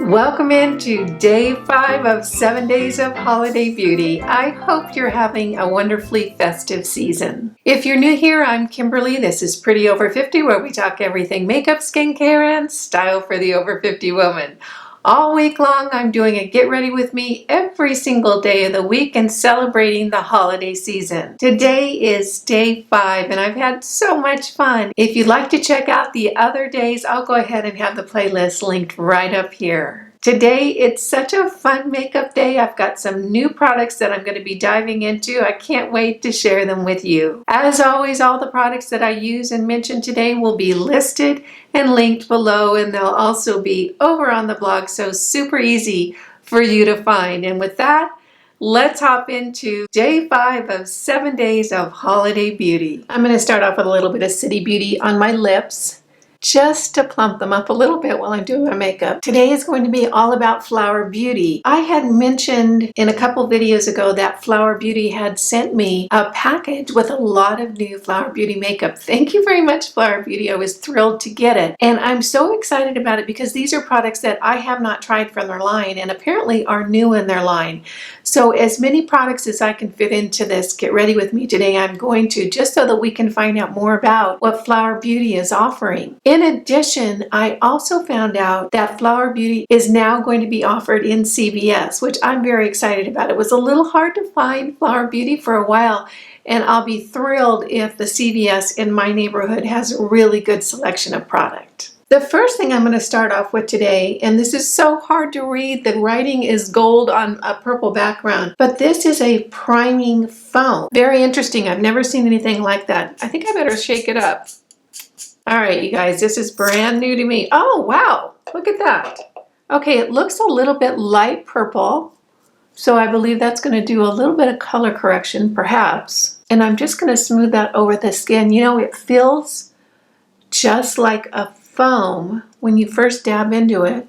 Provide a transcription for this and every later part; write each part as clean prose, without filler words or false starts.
Welcome into day 5 of 7 days of holiday beauty. I hope you're having a wonderfully festive season. If you're new here, I'm Kimberly. This is Pretty Over 50, where we talk everything makeup, skincare, and style for the over 50 woman. All week long, I'm doing a get ready with me every single day of the week and celebrating the holiday season. Today is day 5 and I've had so much fun. If you'd like to check out the other days, I'll go ahead and have the playlist linked right up here. Today, it's such a fun makeup day. I've got some new products that I'm going to be diving into. I can't wait to share them with you. As always, all the products that I use and mention today will be listed and linked below, and they'll also be over on the blog, so super easy for you to find. And with that, let's hop into day 5 of 7 days of holiday beauty. I'm going to start off with a little bit of City Beauty on my lips, just to plump them up a little bit while I'm doing my makeup. Today is going to be all about Flower Beauty. I had mentioned in a couple videos ago that Flower Beauty had sent me a package with a lot of new Flower Beauty makeup. Thank you very much, Flower Beauty. I was thrilled to get it. And I'm so excited about it because these are products that I have not tried from their line and apparently are new in their line. So as many products as I can fit into this Get Ready With Me today, I'm going to, just so that we can find out more about what Flower Beauty is offering. In addition, I also found out that Flower Beauty is now going to be offered in CVS, which I'm very excited about. It was a little hard to find Flower Beauty for a while, and I'll be thrilled if the CVS in my neighborhood has a really good selection of product. The first thing I'm going to start off with today, and this is so hard to read, the writing is gold on a purple background, but this is a priming foam. Very interesting. I've never seen anything like that. I think I better shake it up. All right, you guys, this is brand new to me. Oh, wow, look at that. Okay, it looks a little bit light purple, so I believe that's going to do a little bit of color correction, perhaps. And I'm just going to smooth that over the skin. You know, it feels just like a foam when you first dab into it,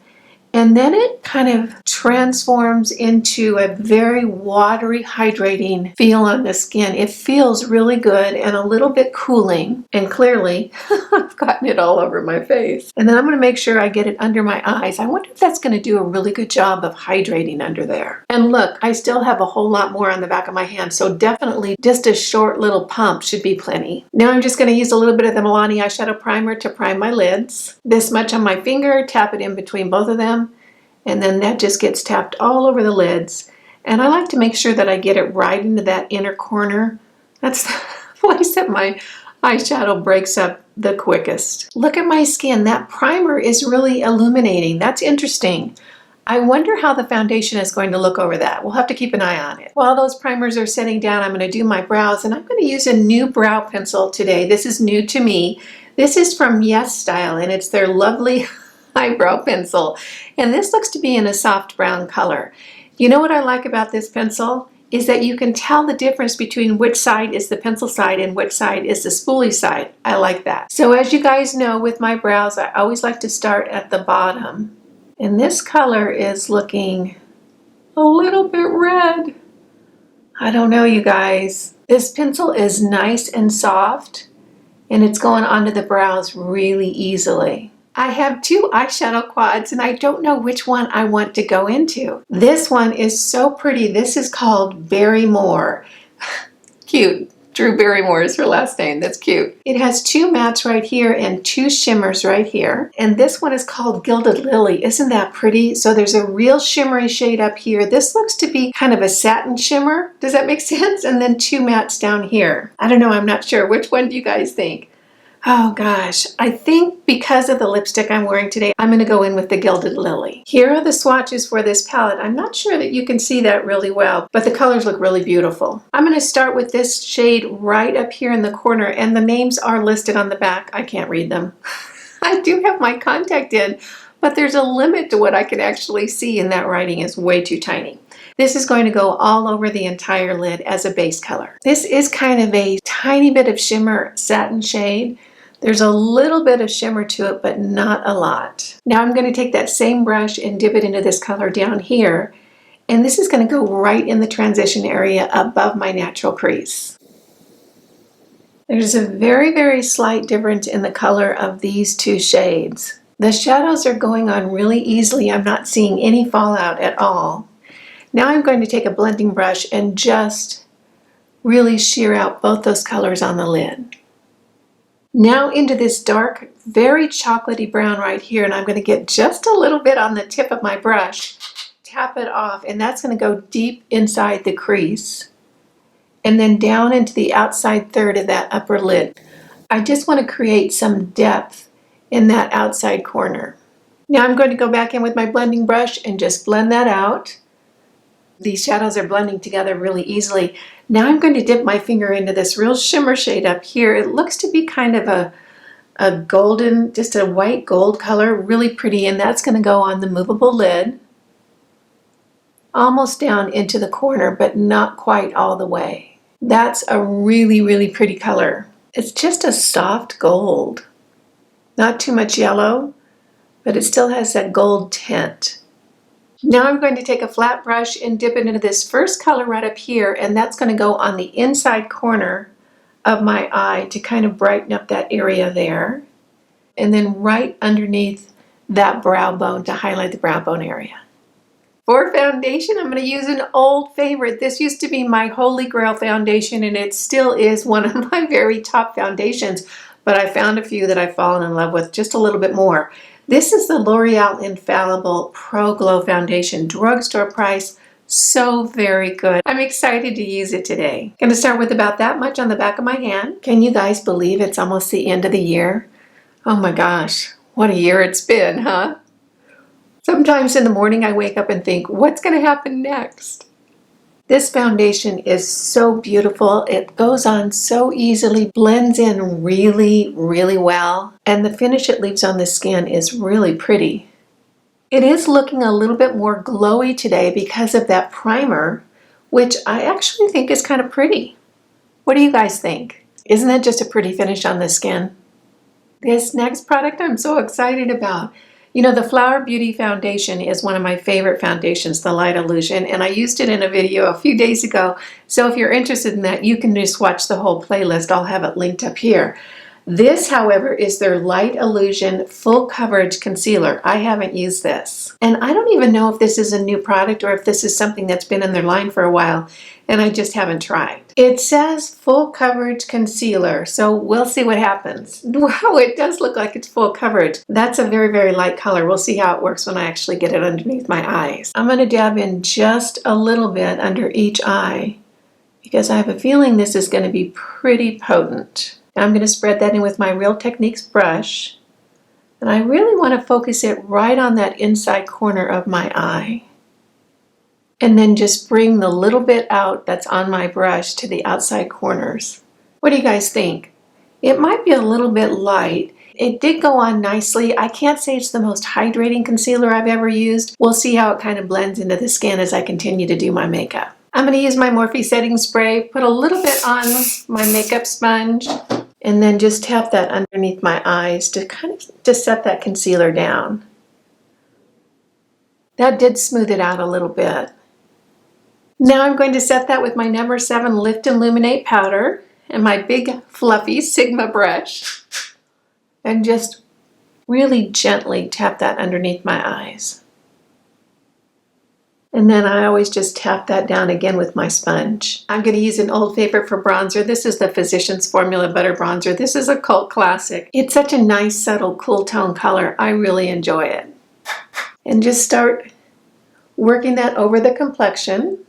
and then it kind of transforms into a very watery, hydrating feel on the skin. It feels really good and a little bit cooling, and clearly I've gotten it all over my face. And then I'm going to make sure I get it under my eyes. I wonder if that's going to do a really good job of hydrating under there. And look, I still have a whole lot more on the back of my hand, so definitely just a short little pump should be plenty. Now I'm just going to use a little bit of the Milani eyeshadow primer to prime my lids. This much on my finger, tap it in between both of them, and then that just gets tapped all over the lids. And I like to make sure that I get it right into that inner corner. That's the place that my eyeshadow breaks up the quickest. Look at my skin. That primer is really illuminating. That's interesting. I wonder how the foundation is going to look over that. We'll have to keep an eye on it. While those primers are setting down, I'm going to do my brows, and I'm going to use a new brow pencil today. This is new to me. This is from Yes Style, and it's their lovely eyebrow pencil, and this looks to be in a soft brown color. You know what I like about this pencil is that you can tell the difference between which side is the pencil side and which side is the spoolie side. I like that. So as you guys know, with my brows, I always like to start at the bottom, and this color is looking a little bit red. I don't know, you guys. This pencil is nice and soft, and it's going onto the brows really easily. I have 2 eyeshadow quads, and I don't know which one I want to go into. This one is so pretty. This is called Barrymore. Cute. Drew Barrymore is her last name. That's cute. It has 2 mattes right here and 2 shimmers right here. And this one is called Gilded Lily. Isn't that pretty? So there's a real shimmery shade up here. This looks to be kind of a satin shimmer. Does that make sense? And then 2 mattes down here. I don't know. I'm not sure. Which one do you guys think? Oh gosh, I think because of the lipstick I'm wearing today, I'm going to go in with the Gilded Lily. Here are the swatches for this palette. I'm not sure that you can see that really well, but the colors look really beautiful. I'm going to start with this shade right up here in the corner, and the names are listed on the back. I can't read them. I do have my contact in, but there's a limit to what I can actually see, and that writing is way too tiny. This is going to go all over the entire lid as a base color. This is kind of a tiny bit of shimmer satin shade. There's a little bit of shimmer to it, but not a lot. Now I'm going to take that same brush and dip it into this color down here, and this is going to go right in the transition area above my natural crease. There's a very, very slight difference in the color of these 2 shades. The shadows are going on really easily. I'm not seeing any fallout at all. Now I'm going to take a blending brush and just really sheer out both those colors on the lid. Now into this dark, very chocolatey brown right here, and I'm going to get just a little bit on the tip of my brush, tap it off, and that's going to go deep inside the crease and then down into the outside third of that upper lid. I just want to create some depth in that outside corner. Now I'm going to go back in with my blending brush and just blend that out. These shadows are blending together really easily. Now I'm going to dip my finger into this real shimmer shade up here. It looks to be kind of a golden, just a white gold color, really pretty, and that's going to go on the movable lid. Almost down into the corner, but not quite all the way. That's a really, really pretty color. It's just a soft gold. Not too much yellow, but it still has that gold tint. Now I'm going to take a flat brush and dip it into this first color right up here, and that's going to go on the inside corner of my eye to kind of brighten up that area there. And then right underneath that brow bone to highlight the brow bone area. For foundation, I'm going to use an old favorite. This used to be my holy grail foundation, and it still is one of my very top foundations, but I found a few that I've fallen in love with just a little bit more. This is the L'Oreal Infallible Pro Glow Foundation, drugstore price, so very good. I'm excited to use it today. Going to start with about that much on the back of my hand. Can you guys believe it's almost the end of the year? Oh my gosh, what a year it's been, huh? Sometimes in the morning I wake up and think, what's going to happen next? This foundation is so beautiful. It goes on so easily, blends in really, really well, and the finish it leaves on the skin is really pretty. It is looking a little bit more glowy today because of that primer, which I actually think is kind of pretty. What do you guys think? Isn't that just a pretty finish on the skin? This next product I'm so excited about. You know, the Flower Beauty foundation is one of my favorite foundations, the Light Illusion, and I used it in a video a few days ago. So if you're interested in that, you can just watch the whole playlist. I'll have it linked up here. This, however, is their Light Illusion Full Coverage Concealer. I haven't used this. And I don't even know if this is a new product or if this is something that's been in their line for a while, and I just haven't tried. It says Full Coverage Concealer, so we'll see what happens. Wow, it does look like it's full coverage. That's a very, very light color. We'll see how it works when I actually get it underneath my eyes. I'm going to dab in just a little bit under each eye because I have a feeling this is going to be pretty potent. I'm going to spread that in with my Real Techniques brush, and I really want to focus it right on that inside corner of my eye, and then just bring the little bit out that's on my brush to the outside corners. What do you guys think? It might be a little bit light. It did go on nicely. I can't say it's the most hydrating concealer I've ever used. We'll see how it kind of blends into the skin as I continue to do my makeup. I'm going to use my Morphe setting spray, put a little bit on my makeup sponge, and then just tap that underneath my eyes to kind of just set that concealer down. That did smooth it out a little bit. Now I'm going to set that with my number 7 Lift Illuminate powder and my big fluffy Sigma brush, and just really gently tap that underneath my eyes. And then I always just tap that down again with my sponge. I'm going to use an old favorite for bronzer. This is the Physicians Formula Butter Bronzer. This is a cult classic. It's such a nice, subtle, cool tone color. I really enjoy it. And just start working that over the complexion.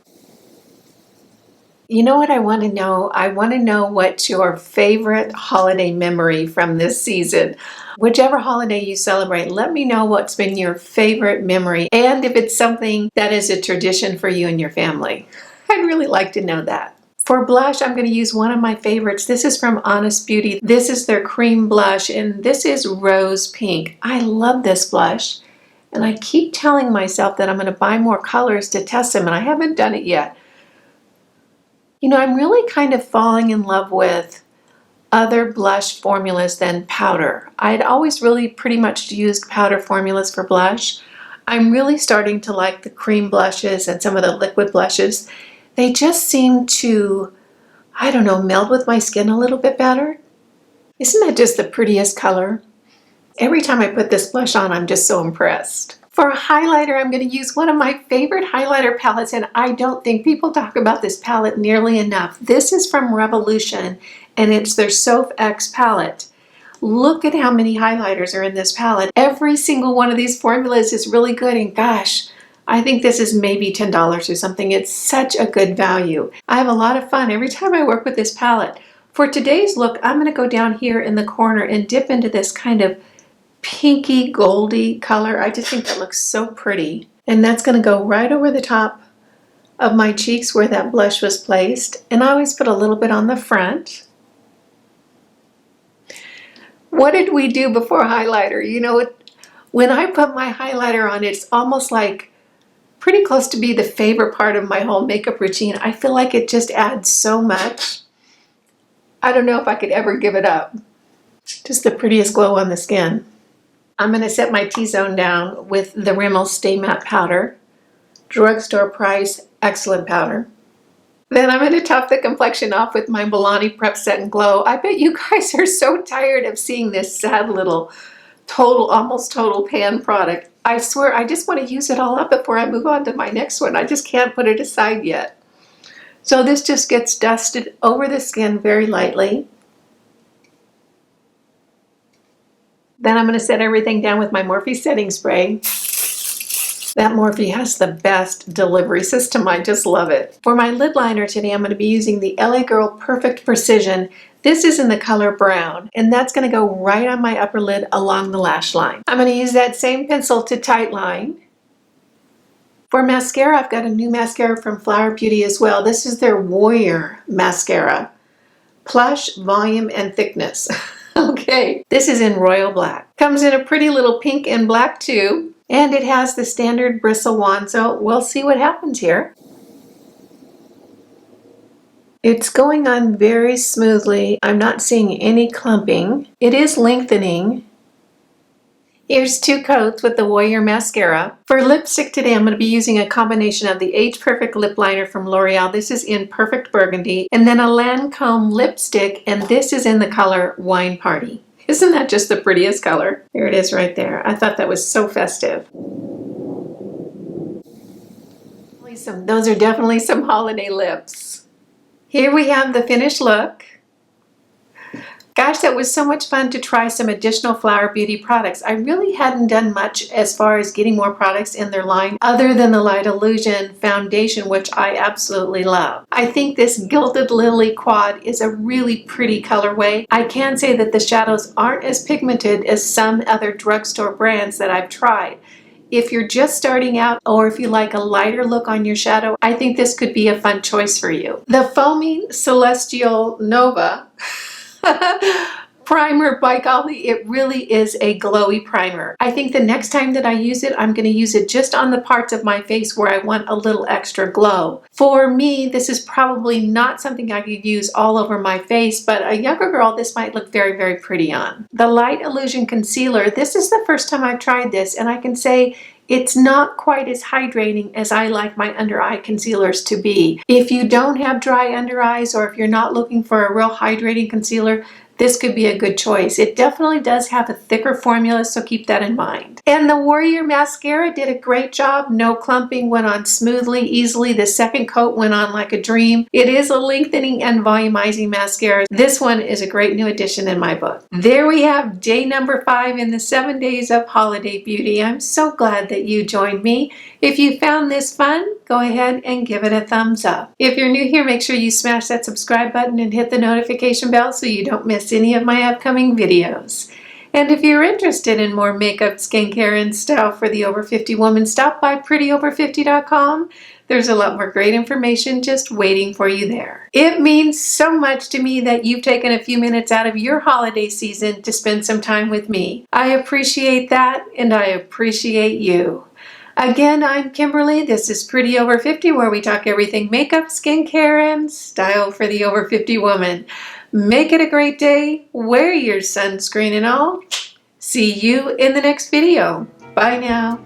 You know what I want to know? I want to know what's your favorite holiday memory from this season. Whichever holiday you celebrate, let me know what's been your favorite memory and if it's something that is a tradition for you and your family. I'd really like to know that. For blush, I'm going to use one of my favorites. This is from Honest Beauty. This is their cream blush, and this is Rose Pink. I love this blush, and I keep telling myself that I'm going to buy more colors to test them, and I haven't done it yet. You know, I'm really kind of falling in love with other blush formulas than powder. I'd always really pretty much used powder formulas for blush. I'm really starting to like the cream blushes and some of the liquid blushes. They just seem to, I don't know, meld with my skin a little bit better. Isn't that just the prettiest color? Every time I put this blush on, I'm just so impressed. For a highlighter, I'm going to use one of my favorite highlighter palettes, and I don't think people talk about this palette nearly enough. This is from Revolution, and it's their Soph X palette. Look at how many highlighters are in this palette. Every single one of these formulas is really good, and gosh, I think this is maybe $10 or something. It's such a good value. I have a lot of fun every time I work with this palette. For today's look, I'm going to go down here in the corner and dip into this kind of pinky goldy color. I just think that looks so pretty. And that's going to go right over the top of my cheeks where that blush was placed. And I always put a little bit on the front. What did we do before highlighter? You know, when I put my highlighter on, it's almost like pretty close to be the favorite part of my whole makeup routine. I feel like it just adds so much. I don't know if I could ever give it up. Just the prettiest glow on the skin. I'm going to set my T-zone down with the Rimmel Stay Matte Powder. Drugstore price, excellent powder. Then I'm going to top the complexion off with my Milani Prep Set and Glow. I bet you guys are so tired of seeing this sad little almost total pan product. I swear I just want to use it all up before I move on to my next one. I just can't put it aside yet. So this just gets dusted over the skin very lightly. Then I'm going to set everything down with my Morphe setting spray. That Morphe has the best delivery system. I just love it. For my lid liner today, I'm going to be using the LA Girl Perfect Precision. This is in the color brown, and that's going to go right on my upper lid along the lash line. I'm going to use that same pencil to tight line. For mascara, I've got a new mascara from Flower Beauty as well. This is their Warrior Mascara. Plush, volume, and thickness. Okay, this is in Royal Black. Comes in a pretty little pink and black tube, and it has the standard bristle wand, so we'll see what happens here. It's going on very smoothly. I'm not seeing any clumping. It is lengthening. Here's 2 coats with the Warrior Mascara. For lipstick today, I'm going to be using a combination of the Age Perfect Lip Liner from L'Oreal. This is in Perfect Burgundy. And then a Lancome lipstick, and this is in the color Wine Party. Isn't that just the prettiest color? There it is right there. I thought that was so festive. Those are definitely some holiday lips. Here we have the finished look. Gosh, that was so much fun to try some additional Flower Beauty products. I really hadn't done much as far as getting more products in their line other than the Light Illusion foundation, which I absolutely love. I think this Gilded Lily Quad is a really pretty colorway. I can say that the shadows aren't as pigmented as some other drugstore brands that I've tried. If you're just starting out or if you like a lighter look on your shadow, I think this could be a fun choice for you. The Foaming Celestial Nova primer, by golly, it really is a glowy primer. I think the next time that I use it, I'm going to use it just on the parts of my face where I want a little extra glow. For me, this is probably not something I could use all over my face, but a younger girl, this might look very, very pretty on. The Light Illusion Concealer, this is the first time I've tried this, and I can say it's not quite as hydrating as I like my under eye concealers to be. If you don't have dry under eyes, or if you're not looking for a real hydrating concealer, this could be a good choice. It definitely does have a thicker formula, so keep that in mind. And the Warrior Mascara did a great job. No clumping, went on smoothly, easily. The second coat went on like a dream. It is a lengthening and volumizing mascara. This one is a great new addition in my book. There we have day number 5 in the 7 days of holiday beauty. I'm so glad that you joined me. If you found this fun, go ahead and give it a thumbs up. If you're new here, make sure you smash that subscribe button and hit the notification bell so you don't miss any of my upcoming videos. And if you're interested in more makeup, skincare, and style for the over 50 woman, stop by prettyover50.com. There's a lot more great information just waiting for you there. It means so much to me that you've taken a few minutes out of your holiday season to spend some time with me. I appreciate that, and I appreciate you. Again, I'm Kimberly. This is Pretty Over 50, where we talk everything makeup, skincare, and style for the over 50 woman. Make it a great day. Wear your sunscreen and all. See you in the next video. Bye now.